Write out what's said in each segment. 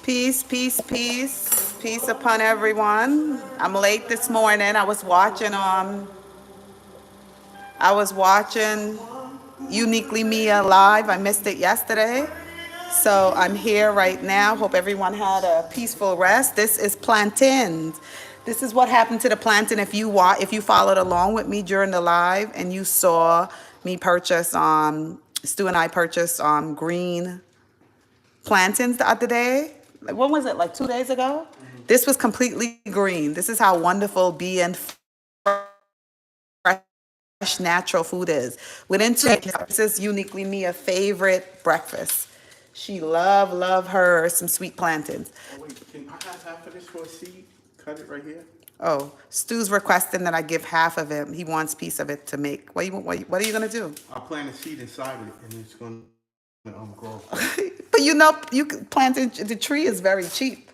Peace, peace, peace, peace upon everyone. I'm late this morning. I was watching Uniquely Mia live. I missed it yesterday. So I'm here right now. Hope everyone had a peaceful rest. This is plantains. This is what happened to the plantain if you followed along with me during the live and you saw me purchase Stu and I purchased green plantains the other day. Like, when was it? Like 2 days ago? This was completely green. This is how wonderful being fresh, natural food is. Within 2 days, this is Uniquely Mia favorite breakfast. She love her some sweet plantains. Oh, wait, can I have half of this for a seed? Cut it right here. Oh, Stu's requesting that I give half of it. He wants a piece of it to make. What are you gonna do? I'll plant a seed inside it, and it's going to grow. But you could plant the tree is very cheap.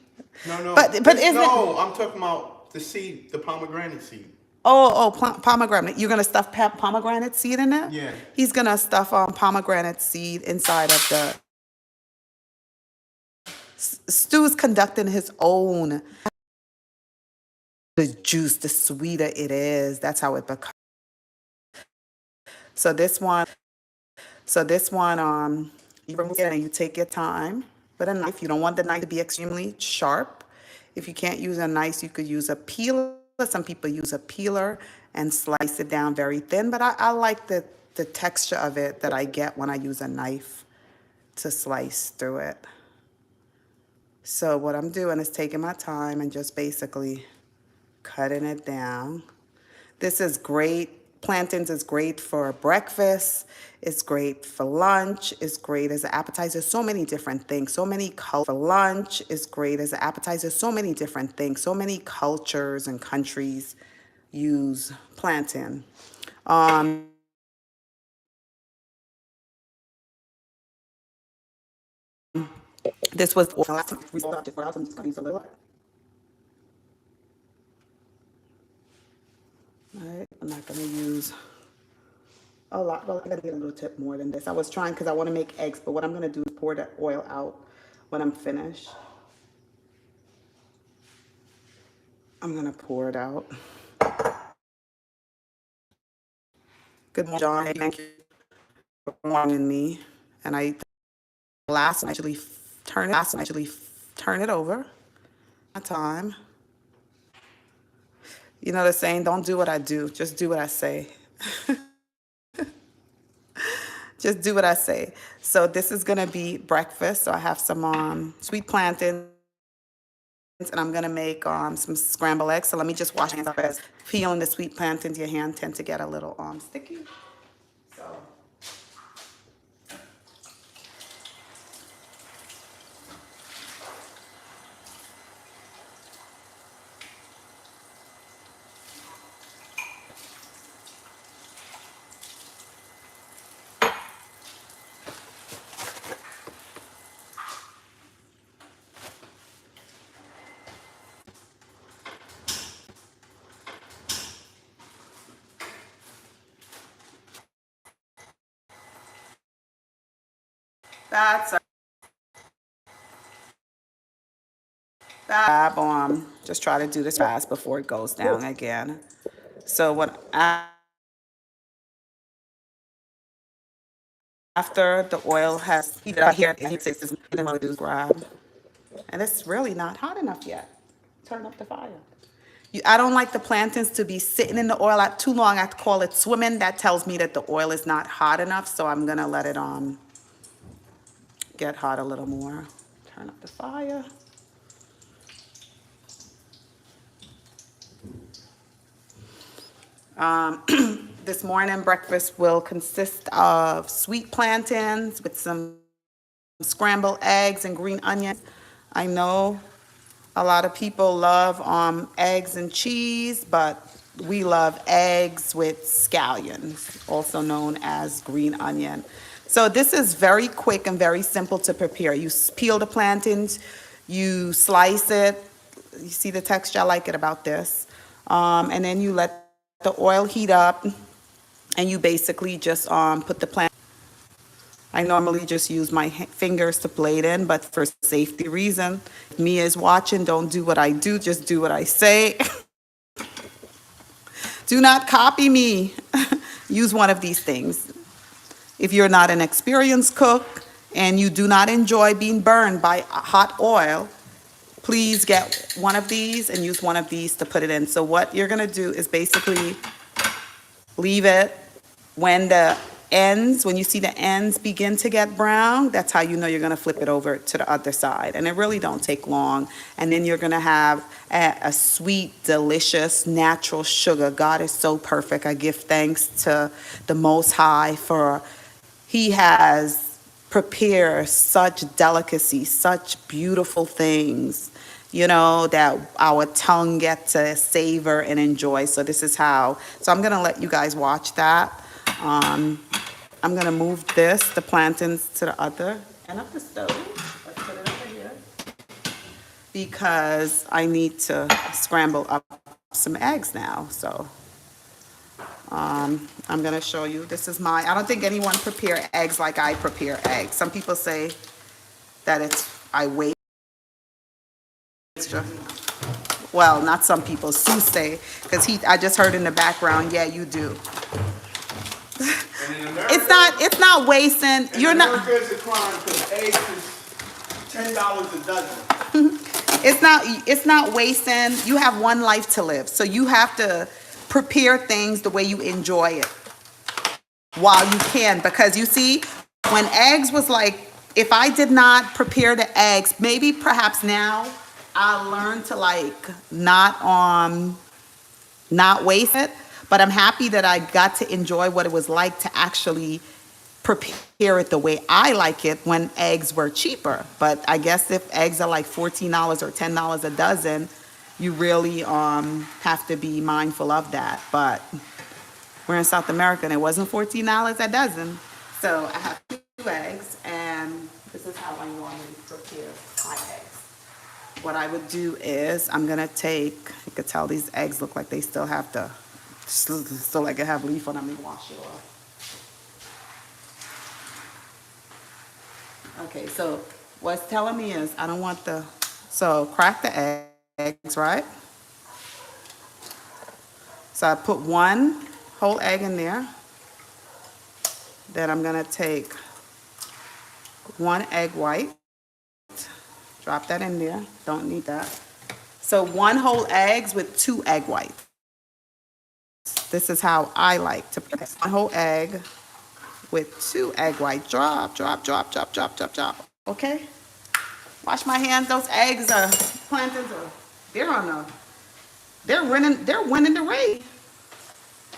No. But isn't No, I'm talking about the seed, the pomegranate seed. pomegranate. You're gonna stuff pomegranate seed in there? Yeah. He's gonna stuff pomegranate seed inside of the. Stu's conducting his own. The juice, the sweeter it is. That's how it becomes. So this one, you remove it and you take your time with a knife. You don't want the knife to be extremely sharp. If you can't use a knife, you could use a peeler. Some people use a peeler and slice it down very thin, but I like the texture of it that I get when I use a knife to slice through it. So what I'm doing is taking my time and just basically cutting it down. This is great. Plantains is great for breakfast. It's great for lunch. It's great as an appetizer. So many different things. So many cultures. For lunch is great as an appetizer. So many different things. So many cultures and countries use plantain. This was the last time we started. I'm just gonna use a little. All right, I'm not gonna use a lot. Well, I gotta get a little tip more than this. I was trying because I want to make eggs, but what I'm gonna do is pour the oil out when I'm finished. I'm gonna pour it out. Good morning, John. Thank you for warning me. And I last and actually turn it over. My time. You know the saying, don't do what I do, just do what I say. Just do what I say. So this is gonna be breakfast. So I have some sweet plantains, and I'm gonna make some scrambled eggs. So let me just wash my hands off as peeling the sweet plantains. Your hand tend to get a little sticky. So that's just try to do this fast before it goes down again. So after the oil has heated up here, and then what I do is grab, and it's really not hot enough yet. Turn up the fire. I don't like the plantains to be sitting in the oil too long. I have to call it swimming. That tells me that the oil is not hot enough. So I'm gonna let it get hot a little more. Turn up the fire. This morning breakfast will consist of sweet plantains with some scrambled eggs and green onions. I know a lot of people love eggs and cheese, but we love eggs with scallions, also known as green onion. So this is very quick and very simple to prepare. You peel the plantains, you slice it. You see the texture? I like it about this. And then you let the oil heat up, and you basically just put the plant. I normally just use my fingers to plate in, but for safety reason, if Mia is watching, don't do what I do, just do what I say. Do not copy me. Use one of these things. If you're not an experienced cook and you do not enjoy being burned by hot oil, please get one of these and use one of these to put it in. So what you're gonna do is basically leave it when the ends, when you see the ends begin to get brown, that's how you know you're gonna flip it over to the other side. And it really don't take long. And then you're gonna have a sweet, delicious, natural sugar. God is so perfect. I give thanks to the Most High for He has prepared such delicacies, such beautiful things, you know, that our tongue gets to savor and enjoy. So this is how. So I'm gonna let you guys watch that. I'm gonna move the plantains to the other end of the stove. Let's put it over here. Because I need to scramble up some eggs now, so. I'm gonna show you, this is I don't think anyone prepare eggs like I prepare eggs. Some people say that I waste. Well, not some people, Sue say, because I just heard in the background, yeah, you do. It's not wasting. You're not. America is a crime because eggs is $10 a dozen. It's not wasting. You have one life to live, so you have to prepare things the way you enjoy it while you can. Because you see, when eggs was like, if I did not prepare the eggs, maybe perhaps now I'll learn to like not waste it. But I'm happy that I got to enjoy what it was like to actually prepare it the way I like it when eggs were cheaper. But I guess if eggs are like $14 or $10 a dozen, you really have to be mindful of that. But we're in South America and it wasn't $14 a dozen. So I have 2 eggs, and this is how I normally prepare my eggs. What I would do is I'm gonna take, you could tell these eggs look like they still have still like it have leaf on them. Let me wash it off. Okay, so what's telling me is I don't want so crack the eggs, right? So I put 1 whole egg in there. Then I'm gonna take 1 egg white. Drop that in there, don't need that. So 1 whole eggs with 2 egg whites. This is how I like to put it. 1 whole egg with 2 egg whites. Drop, drop, drop, drop, drop, drop, drop. Okay? Wash my hands. Those eggs are, plantains are, they're winning the race.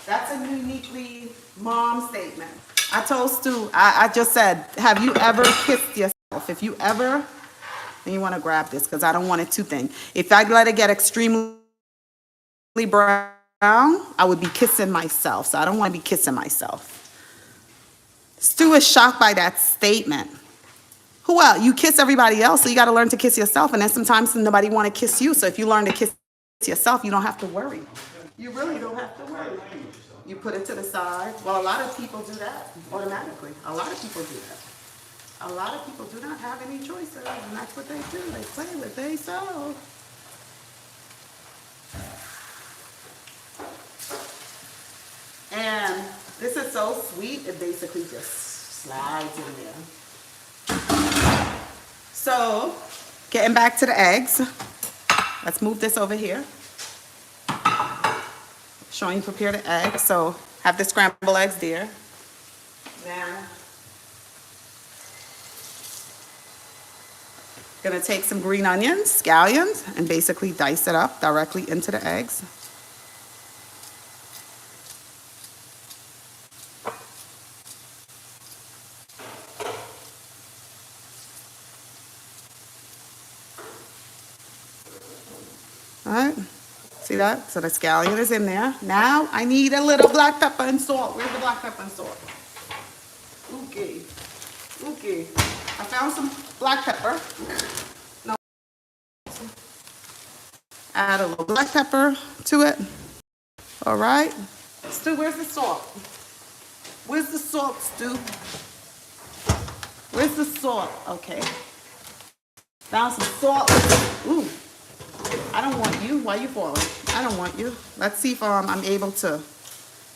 That's a uniquely mom statement. I told Stu, I just said, have you ever kissed yourself? If you ever, and you want to grab this because I don't want it too thin. If I let it get extremely brown, I would be kissing myself. So I don't want to be kissing myself. Stu is shocked by that statement. Who else? You kiss everybody else, so you got to learn to kiss yourself. And then sometimes nobody want to kiss you. So if you learn to kiss yourself, you don't have to worry. You really don't have to worry. You put it to the side. Well, a lot of people do that automatically. A lot of people do that. A lot of people do not have any choices, and that's what they do. They play with themselves. And this is so sweet, it basically just slides in there. So, getting back to the eggs, let's move this over here. Showing you prepare the eggs. So, have the scrambled eggs there. Then, gonna take some green onions, scallions, and basically dice it up directly into the eggs. All right, see that? So the scallion is in there. Now I need a little black pepper and salt. Where's the black pepper and salt? Okay, okay. I found some black pepper. No. Add a little black pepper to it. All right. Stu, where's the salt? Where's the salt, Stu? Where's the salt? Okay. Found some salt. Ooh, I don't want you. Why you falling? I don't want you. Let's see if I'm able to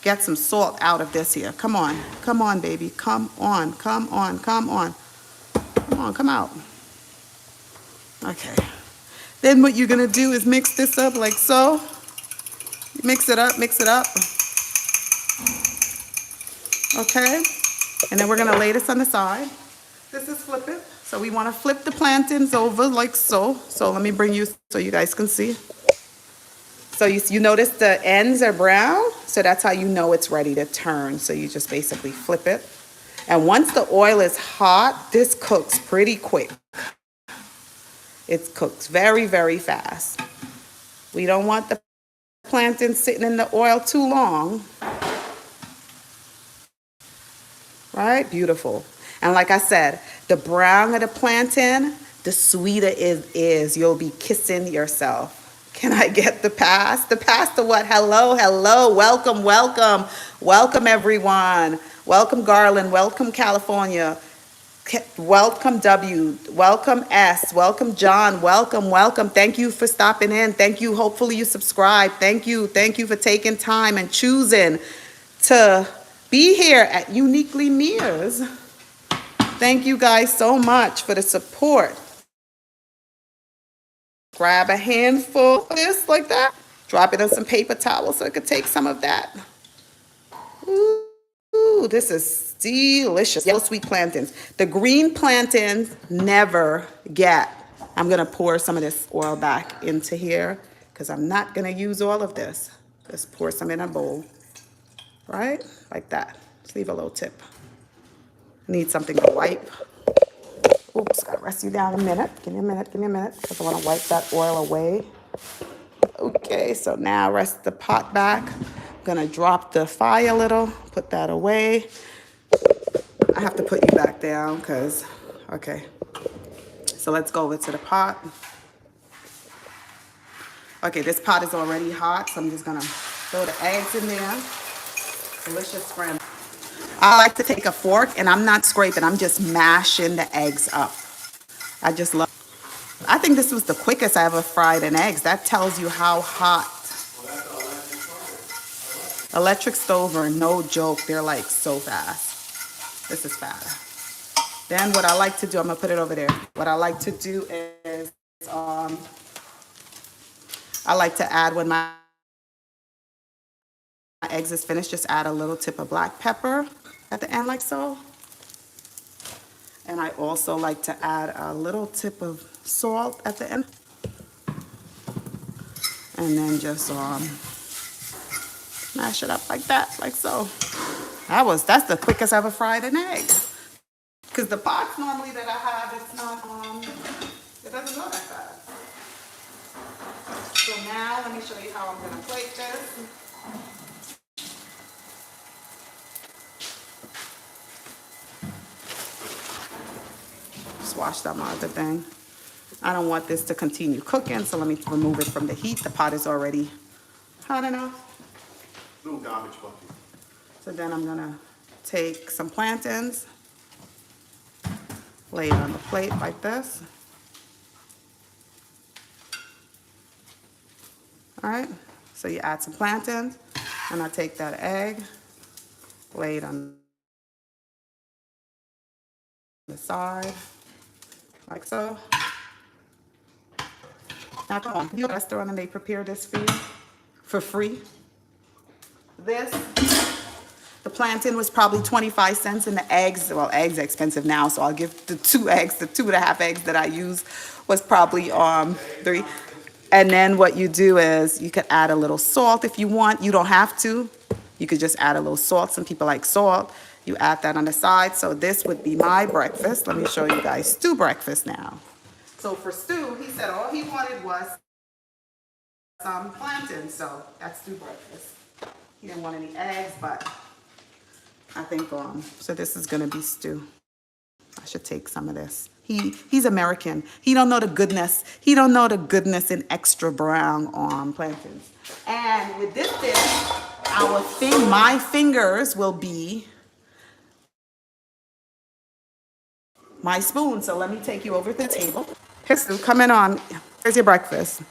get some salt out of this here. Come on. Come on, baby. Come on. Come on. Come on. Come on. Come out. Okay. Then what you're going to do is mix this up like so. Mix it up. Mix it up. Okay. And then we're going to lay this on the side. This is flip it. So we want to flip the plantains over like so. So let me bring you so you guys can see. So you notice the ends are brown. So that's how you know it's ready to turn. So you just basically flip it. And once the oil is hot, this cooks pretty quick. It cooks very, very fast. We don't want the plantains sitting in the oil too long. Right? Beautiful. And like I said, the brown of the plantain, the sweeter it is. You'll be kissing yourself. Can I get the pass? The pass to what? Hello, hello. Welcome, welcome. Welcome, everyone. Welcome, Garland. Welcome, California. Welcome, W. Welcome, S. Welcome, John. Welcome, welcome. Thank you for stopping in. Thank you. Hopefully you subscribe. Thank you. Thank you for taking time and choosing to be here at Uniquely Mia's. Thank you guys so much for the support. Grab a handful of this like that. Drop it on some paper towels so it could take some of that. Ooh, this is delicious. Yellow sweet plantains. The green plantains never get. I'm going to pour some of this oil back into here because I'm not going to use all of this. Just pour some in a bowl. Right? Like that. Just leave a little tip. Need something to wipe. Oops, gotta rest you down a minute. Give me a minute, because I want to wipe that oil away. Okay, so now rest the pot back. I'm gonna drop the fire a little, put that away. I have to put you back down because, okay. So let's go over to the pot. Okay, this pot is already hot, so I'm just gonna throw the eggs in there. Delicious scramble. I like to take a fork, and I'm not scraping, I'm just mashing the eggs up. I just love. I think this was the quickest I ever fried an egg. That tells you how hot. Electric stove are no joke. They're like so fast. This is fast. Then what I like to do, I'm gonna put it over there. What I like to do is, I like to add when my eggs is finished, just add a little tip of black pepper at the end like so. And I also like to add a little tip of salt at the end. And then just mash it up like that, like so. That's the quickest I ever fried an egg. Because the pots normally that I have, it's not, it doesn't go that fast. So now, let me show you how I'm gonna plate this. Just wash that other thing. I don't want this to continue cooking, so let me remove it from the heat. The pot is already hot enough. Little garbage bucket. So then I'm gonna take some plantains, lay it on the plate like this. All right, so you add some plantains, and I take that egg, lay it on the side, like so. Now come on, you go to a restaurant and they prepare this for you for free. The plantain was probably 25 cents, and the eggs, well, eggs are expensive now, so I'll give the 2.5 eggs that I used was probably 3. And then what you do is you could add a little salt if you want. You don't have to. You could just add a little salt. Some people like salt. You add that on the side. So this would be my breakfast. Let me show you guys Stu breakfast now. So for Stu, he said all he wanted was some plantain. So that's Stu breakfast. He didn't want any eggs, but I think, so this is gonna be Stu. I should take some of this. He's American. He don't know the goodness. He don't know the goodness in extra brown plantains. And with this dish, my fingers will be my spoon. So let me take you over to the table. Here, Stu, come in on. Here's your breakfast.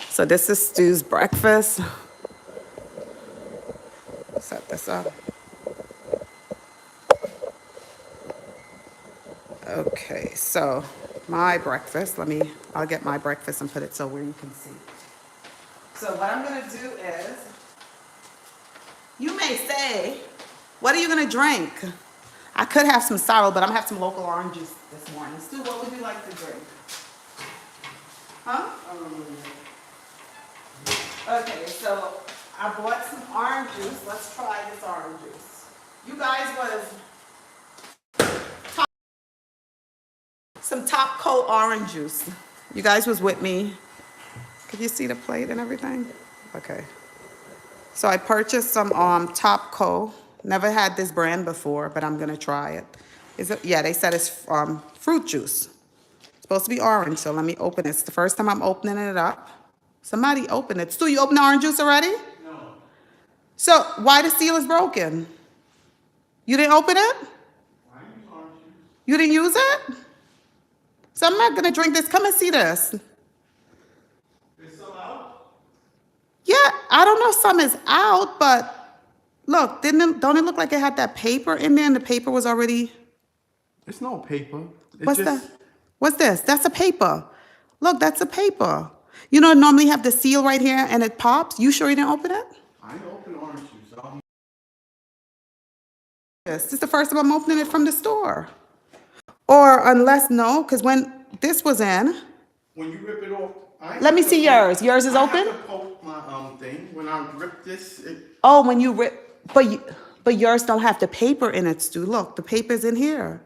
So this is Stu's breakfast. Set this up. Okay, so my breakfast, I'll get my breakfast and put it so where you can see. So what I'm gonna do is, you may say, what are you gonna drink? I could have some sorrel, but I'm gonna have some local orange juice this morning. Stu, what would you like to drink? Huh? Okay, so I bought some orange juice. Let's try this orange juice. You guys was some top coat orange juice. You guys was with me. Could you see the plate and everything? Okay. So I purchased some top coat. Never had this brand before, but I'm gonna try it. Is it? Yeah, they said it's fruit juice. It's supposed to be orange, so let me open it. It's the first time I'm opening it up. Somebody open it. Stu, you opened the orange juice already? No. So why the seal is broken? You didn't open it? I use orange juice. You didn't use it? So I'm not gonna drink this. Come and see this. It's some out? Yeah, I don't know if some is out, but look, don't it look like it had that paper in there and the paper was already... It's no paper. What's that? What's this? That's a paper. Look, that's a paper. You know, normally have the seal right here and it pops. You sure you didn't open it? I ain't open orange juice. This is the first time I'm opening it from the store. Or unless, no, because when this was in... When you rip it off, Let me see yours. Yours is open? I have to poke my thing. When I rip this, Oh, when you rip... But yours don't have the paper in it, Stu. Look, the paper's in here.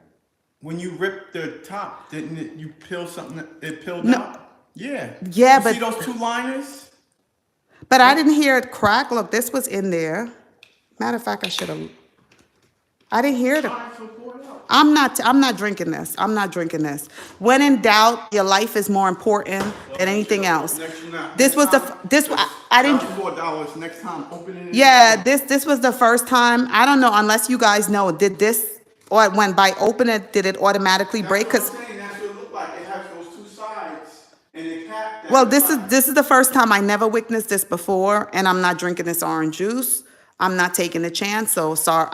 when you rip the top, didn't it, you peel something, it peeled No. out? Yeah. Yeah, You but... see those two liners? But I didn't hear it crack. Look, this was in there. Matter of fact, I should have... I didn't hear it. Alright, so pour it out. I'm not drinking this. I'm not drinking this. When in doubt, your life is more important than anything else. Next, you're not. This was the, I didn't... $4 next time, open it. Yeah, this was the first time. I don't know, unless you guys know, did this, or when by open it, did it automatically break? That's Because, what I'm saying, that's what it looked like. It has those two sides, and the cap. well, this is the first time. I never witnessed this before, and I'm not drinking this orange juice. I'm not taking the chance, so sorry.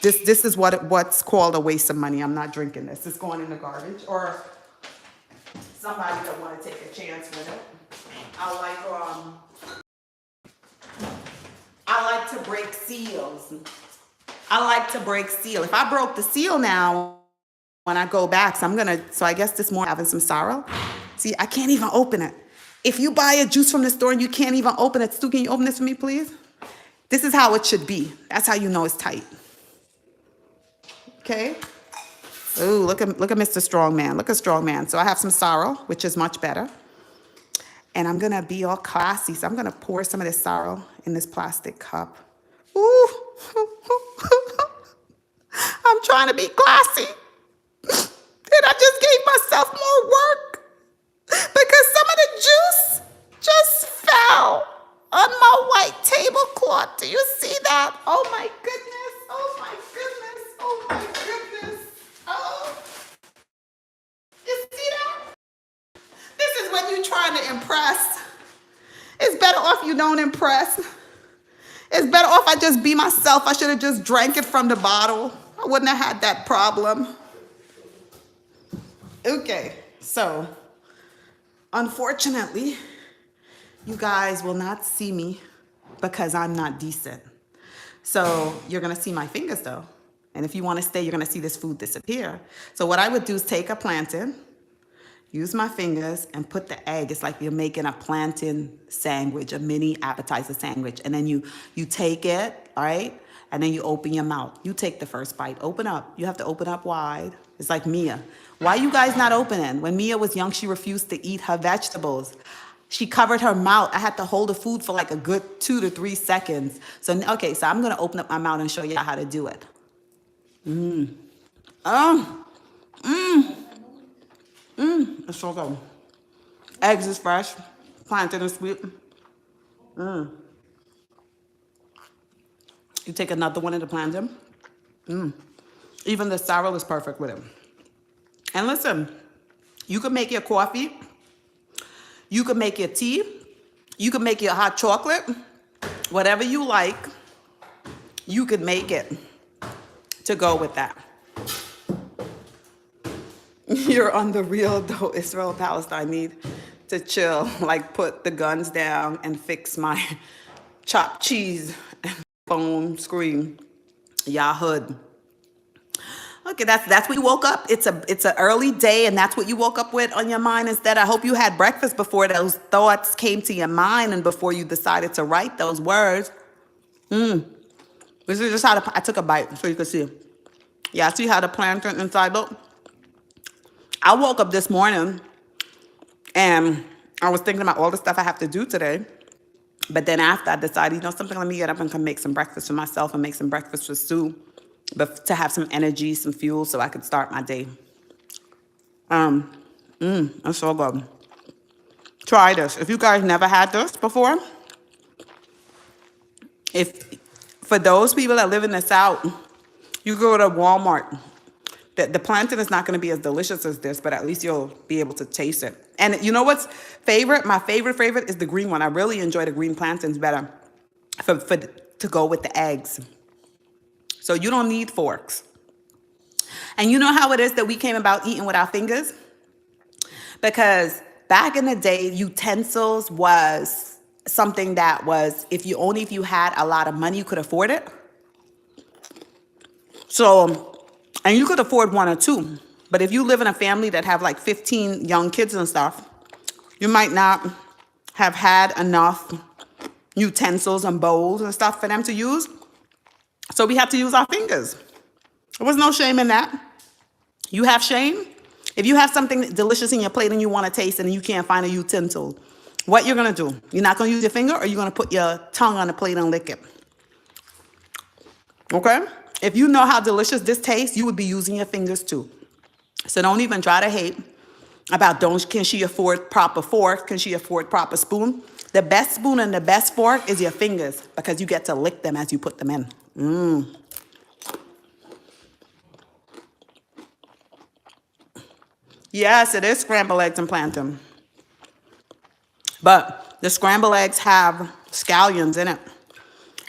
This is what's called a waste of money. I'm not drinking this. It's going in the garbage, or somebody that want to take a chance with it. I like to break seals. I like to break seal. If I broke the seal now, when I go back, so I guess this morning having some sorrel. See, I can't even open it. If you buy a juice from the store and you can't even open it, Stu, can you open this for me, please? This is how it should be. That's how you know it's tight. Okay? Ooh, look at Mr. Strongman. Look at Strongman. So I have some sorrel, which is much better. And I'm gonna be all classy. So I'm gonna pour some of this sorrel in this plastic cup. Ooh. I'm trying to be classy. And I just gave myself more work because some of the juice just fell on my white tablecloth. Do you see that? Oh my goodness. Oh my goodness. Oh my goodness. Oh. You see that? This is when you're trying to impress. It's better off you don't impress. It's better off I just be myself. I should have just drank it from the bottle. I wouldn't have had that problem. Okay, so unfortunately, you guys will not see me because I'm not decent. So you're gonna see my fingers though. And if you wanna stay, you're gonna see this food disappear. So what I would do is take a plantain, use my fingers and put the egg. It's like you're making a plantain sandwich, a mini appetizer sandwich. And then you take it, all right? And then you open your mouth. You take the first bite, open up. You have to open up wide. It's like Mia. Why you guys not opening? When Mia was young, she refused to eat her vegetables. She covered her mouth. I had to hold the food for like a good 2 to 3 seconds. So, okay, so I'm gonna open up my mouth and show you how to do it. It's so good. Eggs is fresh. Plantain is sweet. You take another one of the plantain. Even the sorrel is perfect with it. And listen, you can make your coffee, you can make your tea, you can make your hot chocolate, whatever you like, you could make it to go with that. You're on the real though. Israel, Palestine need to chill, like put the guns down and fix my chopped cheese and phone screen. Yahoo. Okay, that's what you woke up. It's an early day, and that's what you woke up with on your mind instead. I hope you had breakfast before those thoughts came to your mind and before you decided to write those words. This is just how I took a bite so you can see. Yeah, see how the plantain inside look? I woke up this morning and I was thinking about all the stuff I have to do today. But then after I decided, something, let me get up and come make some breakfast for myself and make some breakfast for Sue, but to have some energy, some fuel so I could start my day. That's so good. Try this. If you guys never had this before, for those people that live in the South, you go to Walmart. The plantain is not going to be as delicious as this, but at least you'll be able to taste it. And you know what's favorite? My favorite is the green one. I really enjoy the green plantains better to go with the eggs. So you don't need forks. And you know how it is that we came about eating with our fingers? Because back in the day, utensils was something that was, if you had a lot of money, you could afford it. So, and you could afford one or two. But if you live in a family that have like 15 young kids and stuff, you might not have had enough utensils and bowls and stuff for them to use. So we have to use our fingers. There was no shame in that. You have shame? If you have something delicious in your plate and you want to taste it and you can't find a utensil, what you're going to do? You're not going to use your finger, or you're going to put your tongue on the plate and lick it. Okay? If you know how delicious this tastes, you would be using your fingers too. So don't even try to hate about can she afford proper fork? Can she afford proper spoon? The best spoon and the best fork is your fingers, because you get to lick them as you put them in. Yes, it is scrambled eggs and plantain. But the scrambled eggs have scallions in it.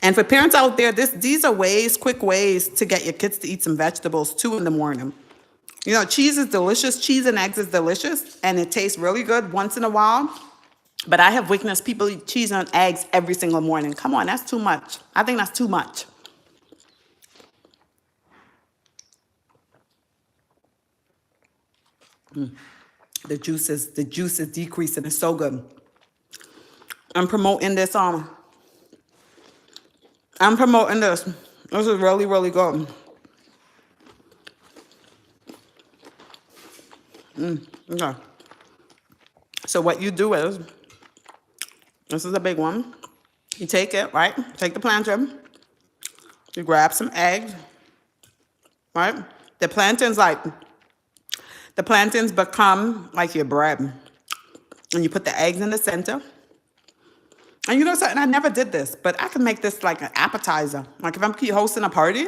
And for parents out there, these are quick ways to get your kids to eat some vegetables too in the morning. Cheese is delicious. Cheese and eggs is delicious, and it tastes really good once in a while. But I have witnessed people eat cheese and eggs every single morning. Come on, that's too much. I think that's too much. The juice is decreasing. It's so good. I'm promoting this. I'm promoting this. This is really, really good. Okay. So what you do is, this is a big one. You take it, right? Take the plantain. You grab some eggs, right? The plantains become like your bread. And you put the eggs in the center. And you know something? I never did this, but I can make this like an appetizer. Like if I'm hosting a party,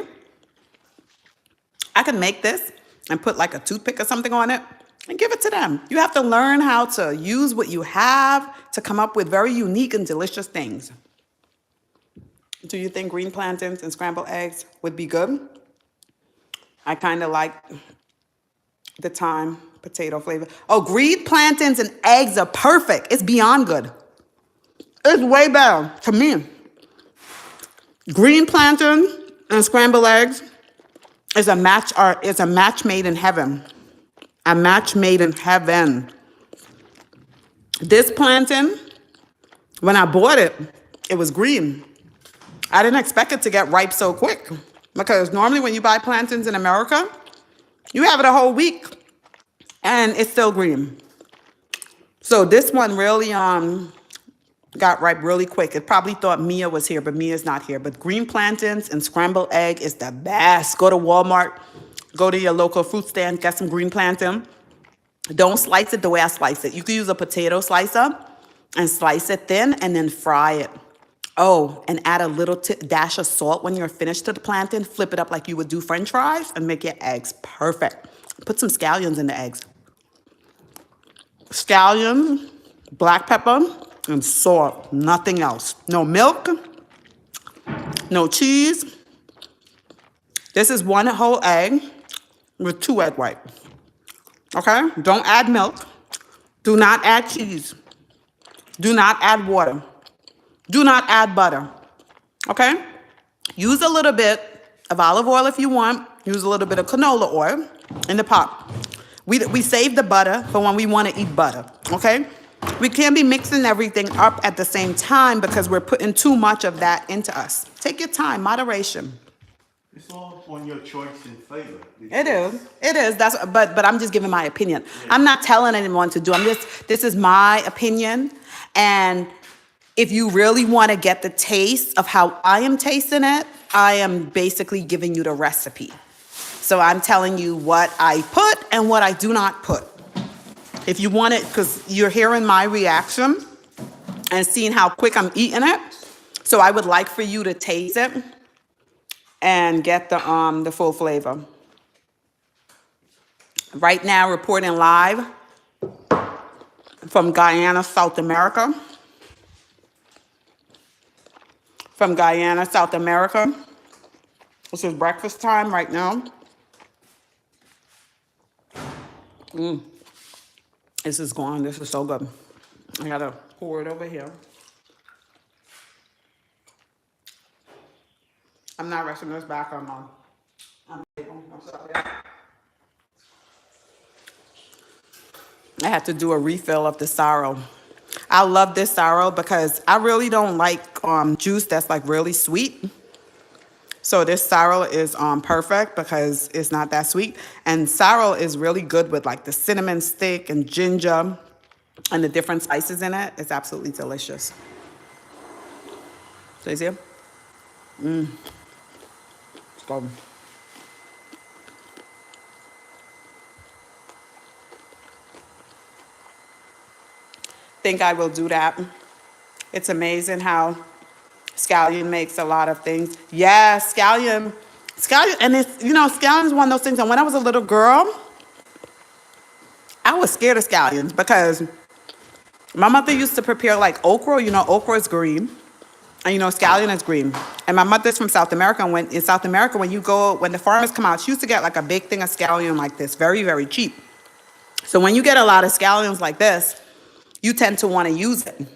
I can make this and put like a toothpick or something on it and give it to them. You have to learn how to use what you have to come up with very unique and delicious things. Do you think green plantains and scrambled eggs would be good? I kind of like the thyme potato flavor. Oh, green plantains and eggs are perfect. It's beyond good. It's way better to me. Green plantain and scrambled eggs is a match made in heaven. A match made in heaven. This plantain, when I bought it, it was green. I didn't expect it to get ripe so quick, because normally when you buy plantains in America, you have it a whole week and it's still green. So this one really got ripe really quick. It probably thought Mia was here, but Mia's not here. But green plantains and scrambled egg is the best. Go to Walmart, go to your local fruit stand, get some green plantain. Don't slice it the way I slice it. You could use a potato slicer and slice it thin and then fry it. Oh, and add a little dash of salt when you're finished to the plantain. Flip it up like you would do French fries and make your eggs perfect. Put some scallions in the eggs. Scallions, black pepper, and salt. Nothing else. No milk, no cheese. This is 1 whole egg with 2 egg whites. Okay? Don't add milk. Do not add cheese. Do not add water. Do not add butter. Okay? Use a little bit of olive oil if you want. Use a little bit of canola oil in the pot. We save the butter for when we want to eat butter. Okay? We can't be mixing everything up at the same time because we're putting too much of that into us. Take your time, moderation. It's all on your choice and flavor. It is. It is. But I'm just giving my opinion. Yeah. I'm not telling anyone to do. This is my opinion. And if you really want to get the taste of how I am tasting it, I am basically giving you the recipe. So I'm telling you what I put and what I do not put. If you want it, because you're hearing my reaction and seeing how quick I'm eating it. So I would like for you to taste it and get the full flavor. Right now, reporting live from Guyana, South America. From Guyana, South America. This is breakfast time right now. This is gone. This is so good. I gotta pour it over here. I'm not resting this back on I'm sorry. I had to do a refill of the sorrel. I love this sorrel because I really don't like juice that's like really sweet. So this sorrel is perfect because it's not that sweet. And sorrel is really good with like the cinnamon stick and ginger and the different spices in it. It's absolutely delicious. So you see? Let's go. Think I will do that. It's amazing how scallion makes a lot of things. Yeah, scallion, and it's, scallion is one of those things. And when I was a little girl, I was scared of scallions because my mother used to prepare like okra. Okra is green, and scallion is green. And my mother's from South America. And in South America, when the farmers come out, she used to get like a big thing of scallion like this, very, very cheap. So when you get a lot of scallions like this, you tend to want to use it.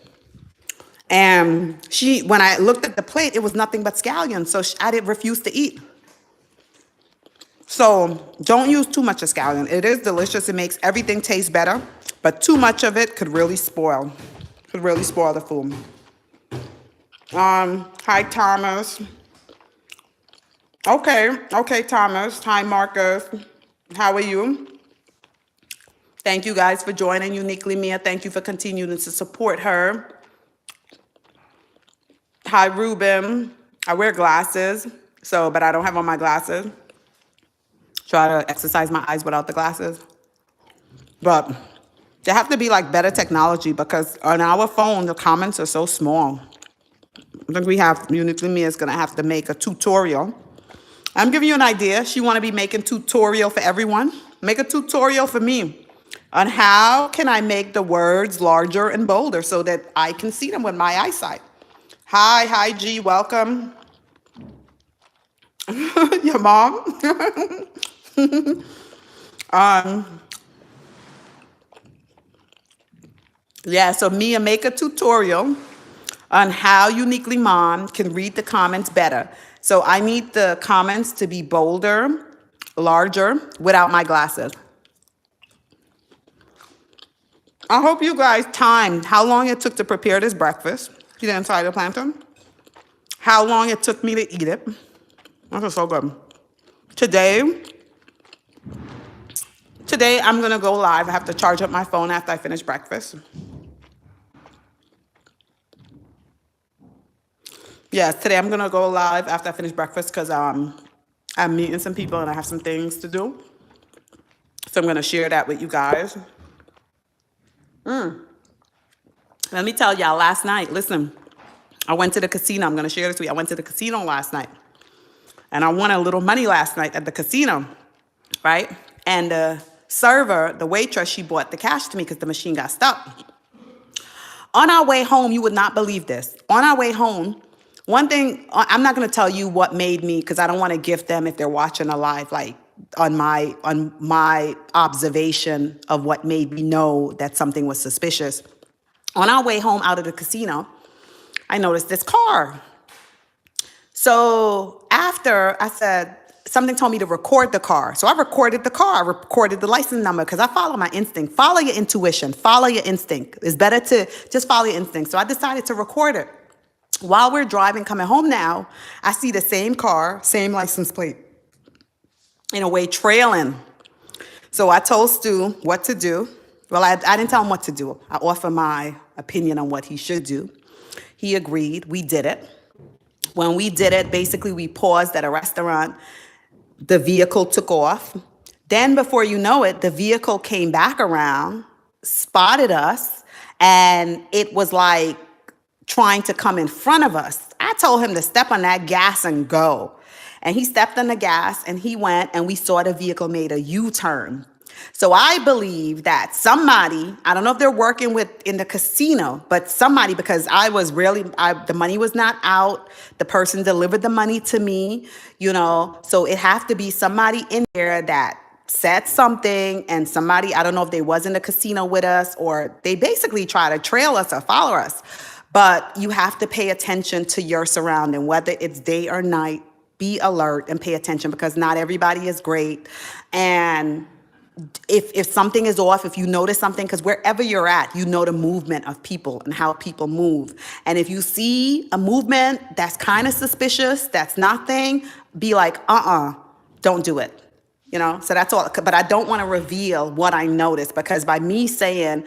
And when I looked at the plate, it was nothing but scallion. So I didn't refuse to eat. So don't use too much of scallion. It is delicious. It makes everything taste better. But too much of it could really spoil the food. Hi, Thomas. Okay, Thomas. Hi, Marcus. How are you? Thank you guys for joining Uniquely Mia. Thank you for continuing to support her. Hi, Ruben. I wear glasses, but I don't have on my glasses. Try to exercise my eyes without the glasses. But there have to be like better technology because on our phone, the comments are so small. I think Uniquely Mia is going to have to make a tutorial. I'm giving you an idea. She want to be making tutorial for everyone. Make a tutorial for me on how can I make the words larger and bolder so that I can see them with my eyesight. Hi, G, welcome. Your mom? Yeah, so Mia, make a tutorial on how Uniquely Mom can read the comments better. So I need the comments to be bolder, larger, without my glasses. I hope you guys timed how long it took to prepare this breakfast. See the inside of the plantain? How long it took me to eat it. This is so good. Today I'm going to go live. I have to charge up my phone after I finish breakfast. Yes, today I'm going to go live after I finish breakfast because I'm meeting some people and I have some things to do. So I'm going to share that with you guys. Let me tell y'all, last night, listen, I went to the casino. I'm going to share this with you. I went to the casino last night. And I won a little money last night at the casino, right? And the server, the waitress, she brought the cash to me because the machine got stuck. On our way home, you would not believe this. On our way home, one thing, I'm not going to tell you what made me, because I don't want to gift them if they're watching a live, like on my observation of what made me know that something was suspicious. On our way home out of the casino, I noticed this car. So after I said, something told me to record the car. So I recorded the car. I recorded the license number because I follow my instinct. Follow your intuition. Follow your instinct. It's better to just follow your instinct. So I decided to record it. While we're driving, coming home now, I see the same car, same license plate, in a way trailing. So I told Stu what to do. Well, I didn't tell him what to do. I offered my opinion on what he should do. He agreed. We did it. When we did it, basically we paused at a restaurant. The vehicle took off. Then before you know it, the vehicle came back around, spotted us, and it was like trying to come in front of us. I told him to step on that gas and go. And he stepped on the gas and he went, and we saw the vehicle made a U-turn. So I believe that somebody, I don't know if they're working in the casino, but somebody, because the money was not out. The person delivered the money to me, so it have to be somebody in there that said something, and somebody, I don't know if they was in the casino with us or they basically try to trail us or follow us. But you have to pay attention to your surrounding, whether it's day or night. Be alert and pay attention, because not everybody is great. And if something is off, if you notice something, because wherever you're at, you know the movement of people and how people move. And if you see a movement that's kind of suspicious, that's nothing, be like, don't do it. So that's all. But I don't want to reveal what I noticed, because by me saying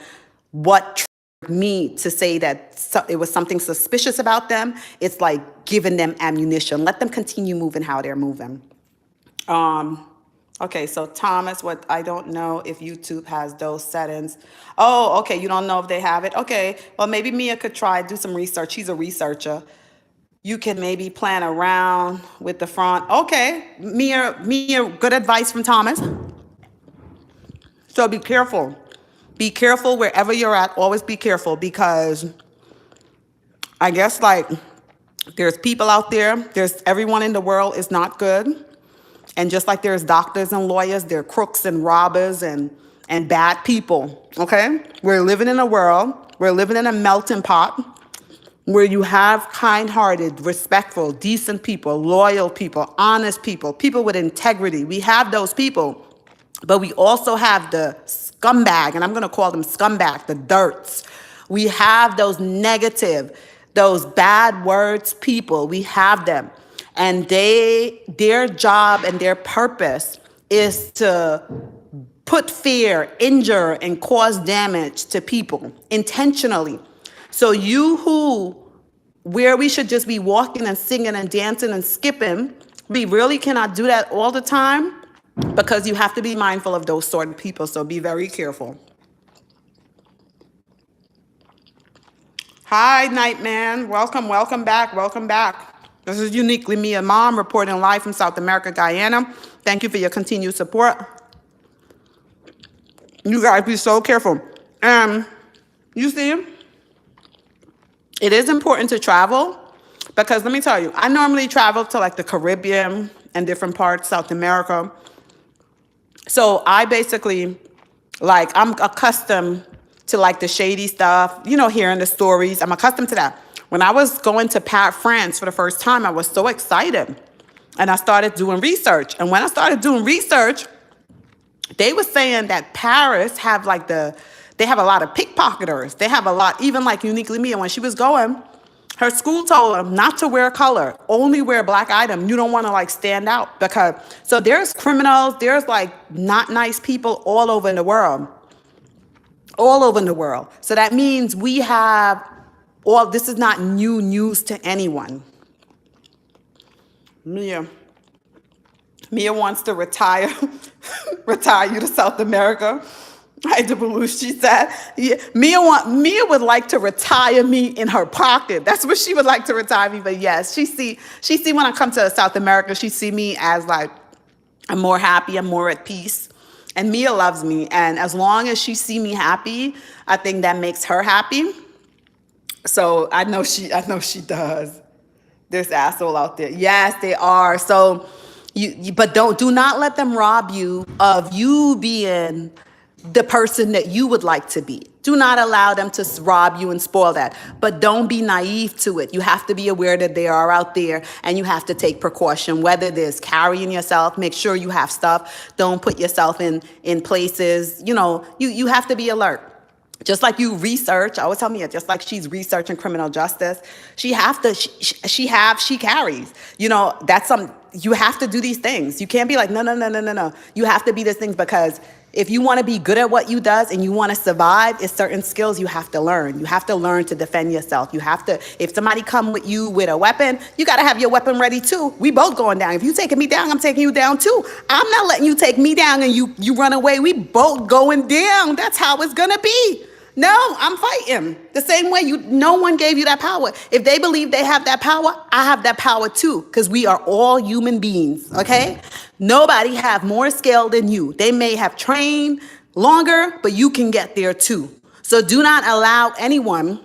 what triggered me to say that it was something suspicious about them, it's like giving them ammunition. Let them continue moving how they're moving. Okay, so Thomas, I don't know if YouTube has those settings. Oh, okay, you don't know if they have it. Okay, well, maybe Mia could do some research. She's a researcher. You can maybe plan around with the front. Okay, Mia, good advice from Thomas. So be careful. Be careful wherever you're at. Always be careful, because I guess there's people out there. Everyone in the world is not good. And just like there's doctors and lawyers, there are crooks and robbers and bad people, okay? We're living in a melting pot where you have kind-hearted, respectful, decent people, loyal people, honest people, people with integrity. We have those people, but we also have the scumbag, and I'm gonna call them scumbag, the dirts. We have those negative, those bad words people. We have them. And their job and their purpose is to put fear, injure, and cause damage to people intentionally. So where we should just be walking and singing and dancing and skipping, we really cannot do that all the time, because you have to be mindful of those sort of people. So be very careful. Hi, Nightman. Welcome back. This is Uniquely Mia Mom, reporting live from South America, Guyana. Thank you for your continued support. You guys be so careful. You see, it is important to travel, because let me tell you, I normally travel to the Caribbean and different parts, South America. So I basically, I'm accustomed to the shady stuff, hearing the stories. I'm accustomed to that. When I was going to France for the first time, I was so excited. And I started doing research. And when I started doing research, they were saying that Paris they have a lot of pickpocketers. They have a lot, even Uniquely Mia, when she was going, her school told her not to wear color, only wear black item. You don't want to stand out, so there's criminals, there's not nice people all over in the world. So that means we have this is not new news to anyone. Mia wants to retire you to South America. I do believe she said, yeah, Mia would like to retire me in her pocket. That's what she would like to retire me. But yes, she see when I come to South America, she see me as I'm more happy, I'm more at peace. And Mia loves me. And as long as she see me happy, I think that makes her happy. So I know she does. This asshole out there. Yes, they are. So but do not let them rob you of you being the person that you would like to be. Do not allow them to rob you and spoil that. But don't be naive to it. You have to be aware that they are out there and you have to take precaution, whether there's carrying yourself, make sure you have stuff. Don't put yourself in places, you have to be alert. Just like you research, I always tell Mia, just like she's researching criminal justice, she carries. You have to do these things. You can't be like, no, no, no, no, no, no. You have to be these things because if you want to be good at what you does and you want to survive, it's certain skills you have to learn. You have to learn to defend yourself. You have to, if somebody come with you with a weapon, you got to have your weapon ready too. We both going down. If you taking me down, I'm taking you down too. I'm not letting you take me down and you run away. We both going down. That's how it's going to be. No, I'm fighting. The same way no one gave you that power. If they believe they have that power, I have that power too, because we are all human beings, okay? Nobody have more skill than you. They may have trained longer, but you can get there too. So do not allow anyone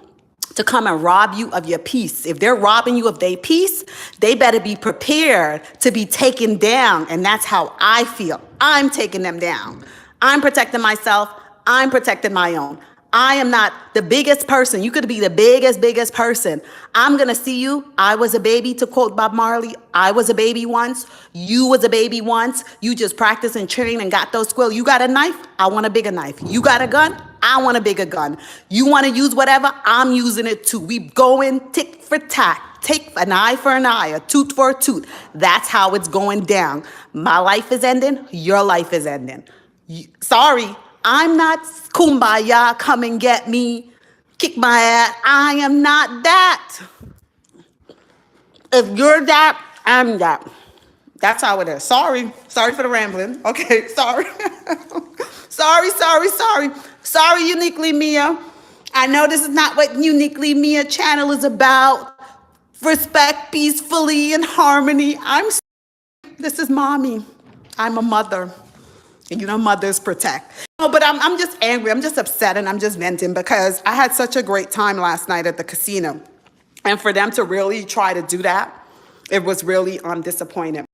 to come and rob you of your peace. If they're robbing you of their peace, they better be prepared to be taken down. And that's how I feel. I'm taking them down. I'm protecting myself. I'm protecting my own. I am not the biggest person. You could be the biggest person. I'm going to see you. I was a baby, to quote Bob Marley. I was a baby once. You was a baby once. You just practiced and trained and got those skills. You got a knife? I want a bigger knife. You got a gun? I want a bigger gun. You want to use whatever? I'm using it too. We going tick for tack. Take an eye for an eye, a tooth for a tooth. That's how it's going down. My life is ending. Your life is ending. Sorry. I'm not kumbaya, come and get me, kick my ass. I am not that. If you're that, I'm that. That's how it is. Sorry for the rambling. Okay, sorry. Sorry, Uniquely Mia. I know this is not what Uniquely Mia channel is about. Respect peacefully and harmony. This is mommy. I'm a mother. And mothers protect. No, but I'm just angry. I'm just upset and I'm just venting because I had such a great time last night at the casino. And for them to really try to do that, it was really disappointing.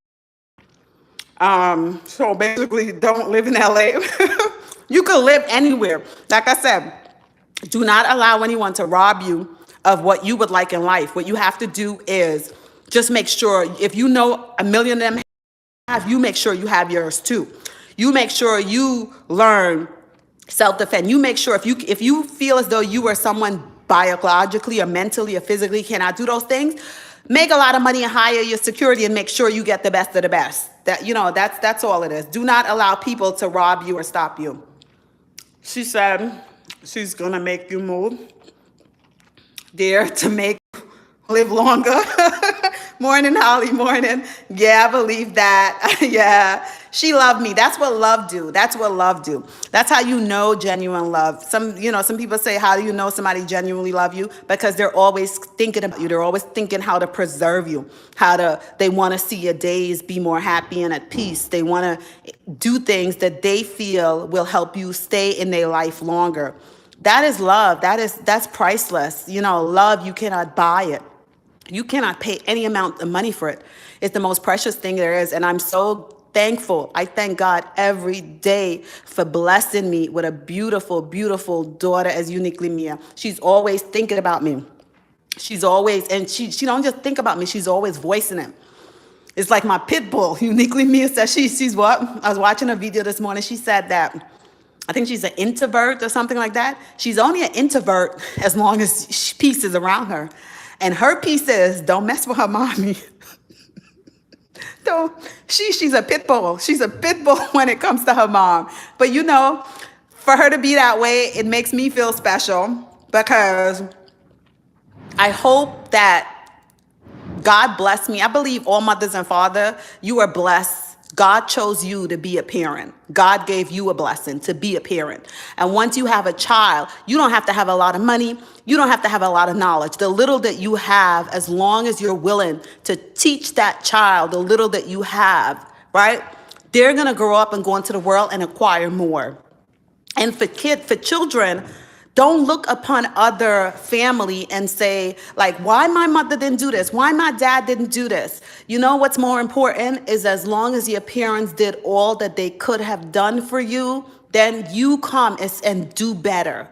So basically, don't live in LA. You could live anywhere. Like I said, do not allow anyone to rob you of what you would like in life. What you have to do is just make sure, if you know a million of them have, you make sure you have yours too. You make sure you learn self-defense. You make sure if you feel as though you are someone biologically or mentally or physically cannot do those things, make a lot of money and hire your security and make sure you get the best of the best. That's all it is. Do not allow people to rob you or stop you. She said she's gonna make you move there to make live longer. Morning, Holly, morning. Yeah, I believe that. Yeah, she loved me. That's what love do. That's what love do. That's how you know genuine love. Some people say, how do you know somebody genuinely love you? Because they're always thinking about you. They're always thinking how to preserve you, they want to see your days be more happy and at peace. They want to do things that they feel will help you stay in their life longer. That is love. That's priceless. Love, you cannot buy it. You cannot pay any amount of money for it. It's the most precious thing there is. And I'm so thankful. I thank God every day for blessing me with a beautiful, beautiful daughter as Uniquely Mia. She's always thinking about me. She's always, and she don't just think about me, she's always voicing it. It's like my pit bull. Uniquely Mia says she's what? I was watching a video this morning. She said that, I think she's an introvert or something like that. She's only an introvert as long as peace is around her. And her piece is, don't mess with her mommy. She's a pit bull. She's a pit bull when it comes to her mom. But for her to be that way, it makes me feel special because I hope that God bless me. I believe all mothers and fathers, you are blessed. God chose you to be a parent. God gave you a blessing to be a parent. And once you have a child, you don't have to have a lot of money. You don't have to have a lot of knowledge. The little that you have, as long as you're willing to teach that child the little that you have, right? they're gonna grow up and go into the world and acquire more. And for children, don't look upon other family and say, like, why my mother didn't do this? Why my dad didn't do this? You know what's more important is, as long as your parents did all that they could have done for you, then you come and do better.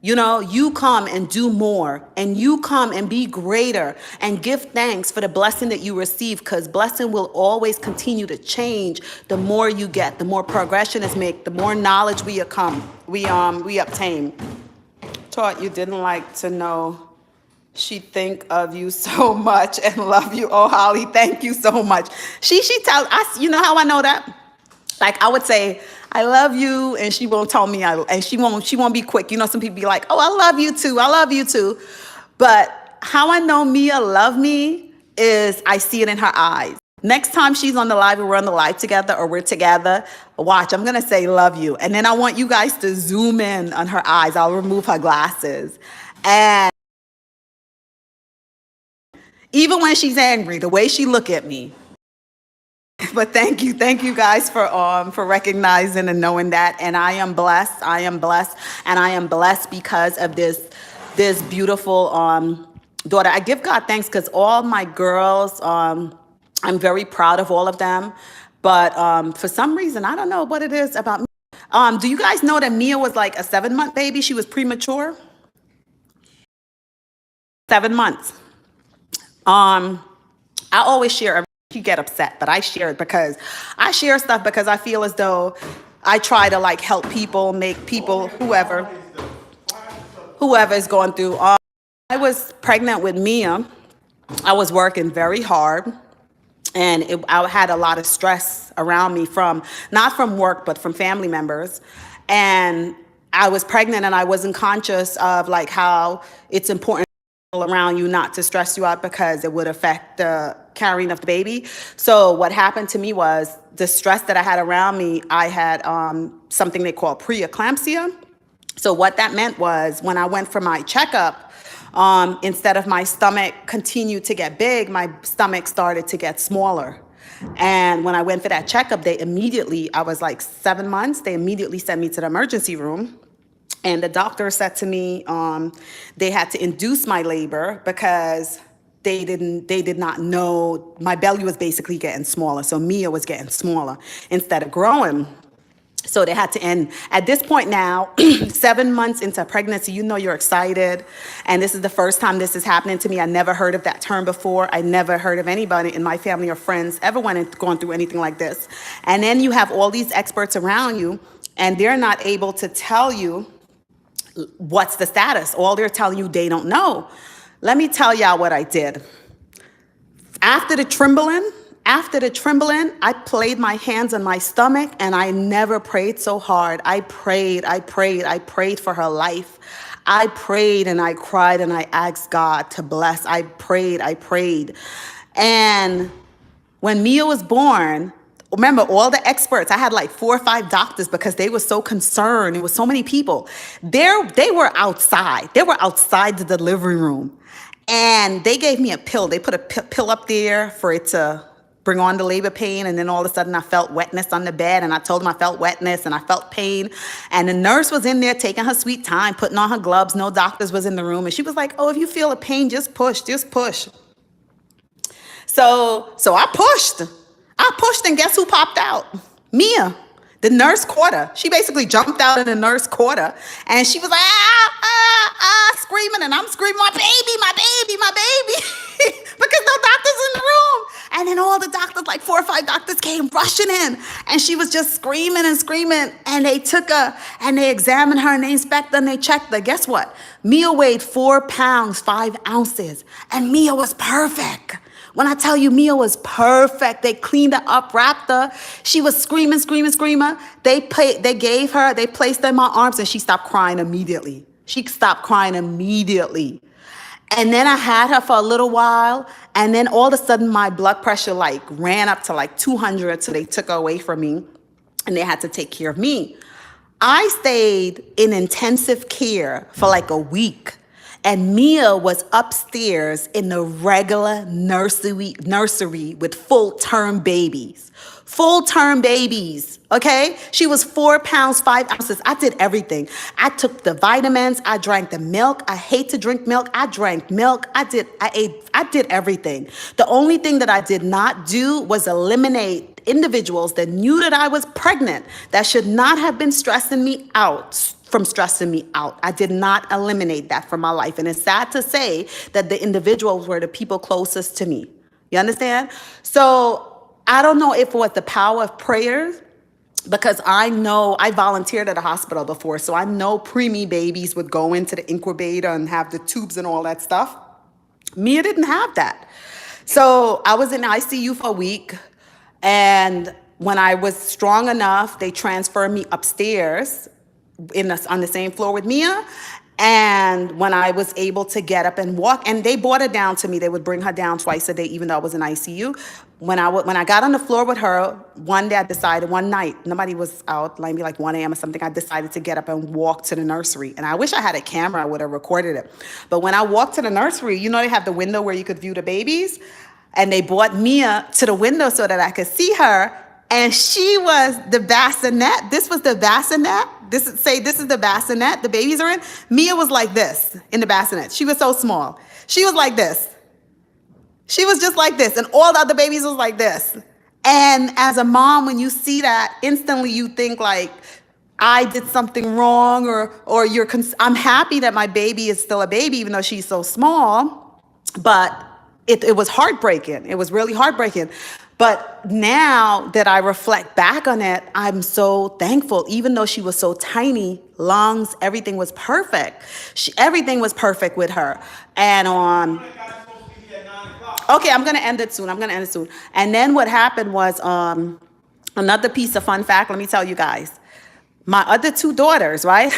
You know, you come and do more, and you come and be greater and give thanks for the blessing that you receive, because blessing will always continue to change. The more you get, the more progression is made, the more knowledge we obtain. Taught you didn't like to know she think of you so much and love you. Oh, Holly, thank you so much. She tells us, you know how I know that? Like, I would say, I love you, and she won't tell me, and she won't be quick. You know, some people be like, oh, I love you too. I love you too. But how I know Mia love me is I see it in her eyes. Next time she's on the live and we're on the live together, or we're together, watch, I'm going to say love you. And then I want you guys to zoom in on her eyes. I'll remove her glasses. And even when she's angry, the way she look at me. But thank you guys for recognizing and knowing that. And I am blessed, and I am blessed because of this beautiful daughter. I give God thanks because all my girls, I'm very proud of all of them. But for some reason, I don't know what it is about me. Do you guys know that Mia was like a 7-month baby? She was premature. 7 months. I always share everything. You get upset, but I share it because I share stuff because I feel as though I try to like help people, make people, whoever is going through. I was pregnant with Mia. I was working very hard, and I had a lot of stress around me not from work, but from family members. And I was pregnant, and I wasn't conscious of like how it's important around you not to stress you out, because it would affect the carrying of the baby. So what happened to me was the stress that I had around me, I had something they call preeclampsia. So what that meant was, when I went for my checkup, instead of my stomach continued to get big, my stomach started to get smaller. And when I went for that checkup, I was like 7 months, they immediately sent me to the emergency room. And the doctor said to me, they had to induce my labor because they did not know, my belly was basically getting smaller. So Mia was getting smaller instead of growing. So they had to end. At this point now, 7 months into pregnancy, you know you're excited. And this is the first time this is happening to me. I never heard of that term before. I never heard of anybody in my family or friends ever gone through anything like this. And then you have all these experts around you, and they're not able to tell you what's the status. All they're telling you, they don't know. Let me tell y'all what I did. After the trembling, I played my hands on my stomach, and I never prayed so hard. I prayed for her life. I prayed and I cried and I asked God to bless. I prayed. And when Mia was born, remember, all the experts, I had like 4 or 5 doctors because they were so concerned. It was so many people. They were outside. They were outside the delivery room. And they gave me a pill. They put a pill up there for it to bring on the labor pain. And then all of a sudden I felt wetness on the bed. And I told them I felt wetness and I felt pain. And the nurse was in there taking her sweet time, putting on her gloves. No doctors was in the room. And she was like, oh, if you feel a pain, just push. So I pushed. And guess who popped out? Mia. The nurse caught her. She basically jumped out and the nurse caught her. And she was like, screaming. And I'm screaming, my baby. Because no doctors in the room. And then all the doctors, like 4 or 5 doctors came rushing in. And she was just screaming. And they took her and they examined her and they inspected her and they checked her. Guess what? Mia weighed 4 pounds, 5 ounces. And Mia was perfect. When I tell you Mia was perfect, they cleaned her up, wrapped her. She was screaming. They placed her in my arms and she stopped crying immediately. And then I had her for a little while. And then all of a sudden my blood pressure like ran up to like 200. So they took her away from me and they had to take care of me. I stayed in intensive care for like a week. And Mia was upstairs in the regular nursery with full-term babies. Full-term babies, okay? She was 4 pounds, 5 ounces. I did everything. I took the vitamins. I drank the milk. I hate to drink milk. I drank milk. I did everything. The only thing that I did not do was eliminate individuals that knew that I was pregnant that should not have been stressing me out from stressing me out. I did not eliminate that from my life. And it's sad to say that the individuals were the people closest to me. You understand? So I don't know if it was the power of prayers, because I know I volunteered at a hospital before, so I know preemie babies would go into the incubator and have the tubes and all that stuff. Mia didn't have that. So I was in ICU for a week, and when I was strong enough, they transferred me upstairs on the same floor with Mia. And when I was able to get up and walk, and they brought her down to me, they would bring her down twice a day, even though I was in ICU. When I got on the floor with her, one day I decided, one night, nobody was out, maybe like 1 a.m. or something, I decided to get up and walk to the nursery. And I wish I had a camera, I would have recorded it. But when I walked to the nursery, you know they have the window where you could view the babies? And they brought Mia to the window so that I could see her. And she was the bassinet. This was the bassinet. This is the bassinet the babies are in. Mia was like this in the bassinet. She was so small. She was like this. She was just like this. And all the other babies was like this. And as a mom, when you see that, instantly you think like, I did something wrong, or I'm happy that my baby is still a baby, even though she's so small. But it was heartbreaking. It was really heartbreaking. But now that I reflect back on it, I'm so thankful. Even though she was so tiny, lungs, everything was perfect. Everything was perfect with her. And okay, I'm gonna end it soon. And then what happened was another piece of fun fact. Let me tell you guys. My other 2 daughters, right?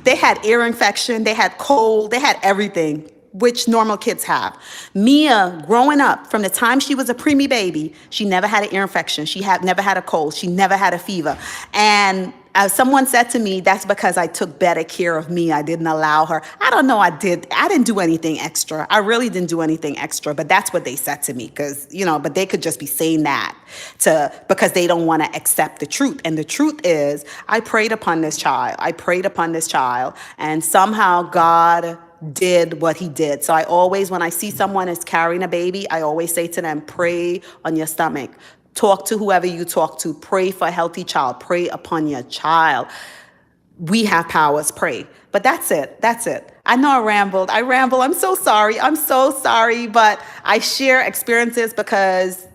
They had ear infection, they had cold, they had everything, which normal kids have. Mia, growing up, from the time she was a preemie baby, she never had an ear infection. She never had a cold. She never had a fever. And someone said to me, that's because I took better care of Mia. I didn't allow her. I don't know. I didn't do anything extra. I really didn't do anything extra, but that's what they said to me, because, but they could just be saying that because they don't want to accept the truth. And the truth is, I prayed upon this child. And somehow God did what he did. So I always, when I see someone is carrying a baby, I always say to them, pray on your stomach. Talk to whoever you talk to. Pray for a healthy child. Pray upon your child. We have powers, pray. But that's it. I know I rambled. I'm so sorry. But I share experiences because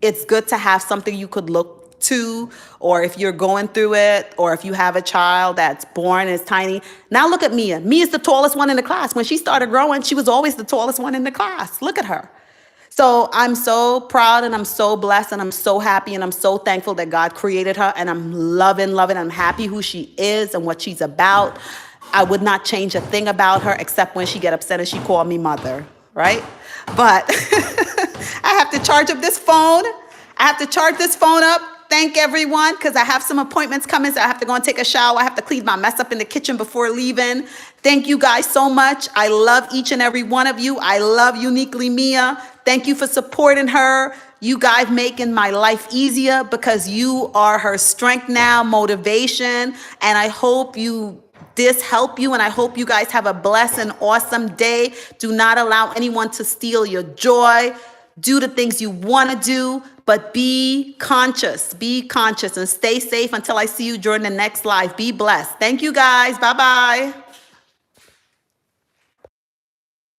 it's good to have something you could look to, or if you're going through it, or if you have a child that's born and is tiny. Now look at Mia. Mia's the tallest one in the class. When she started growing, she was always the tallest one in the class. Look at her. So I'm so proud, and I'm so blessed, and I'm so happy, and I'm so thankful that God created her, and I'm loving. I'm happy who she is and what she's about. I would not change a thing about her except when she get upset and she called me mother, right? But I have to charge up this phone. Thank everyone, because I have some appointments coming, so I have to go and take a shower. I have to clean my mess up in the kitchen before leaving. Thank you guys so much. I love each and every one of you. I love Uniquely Mia. Thank you for supporting her. You guys making my life easier, because you are her strength now, motivation. And I hope this help you, and I hope you guys have a blessed and awesome day. Do not allow anyone to steal your joy. Do the things you want to do, but be conscious and stay safe until I see you during the next live. Be blessed. Thank you guys. Bye-bye.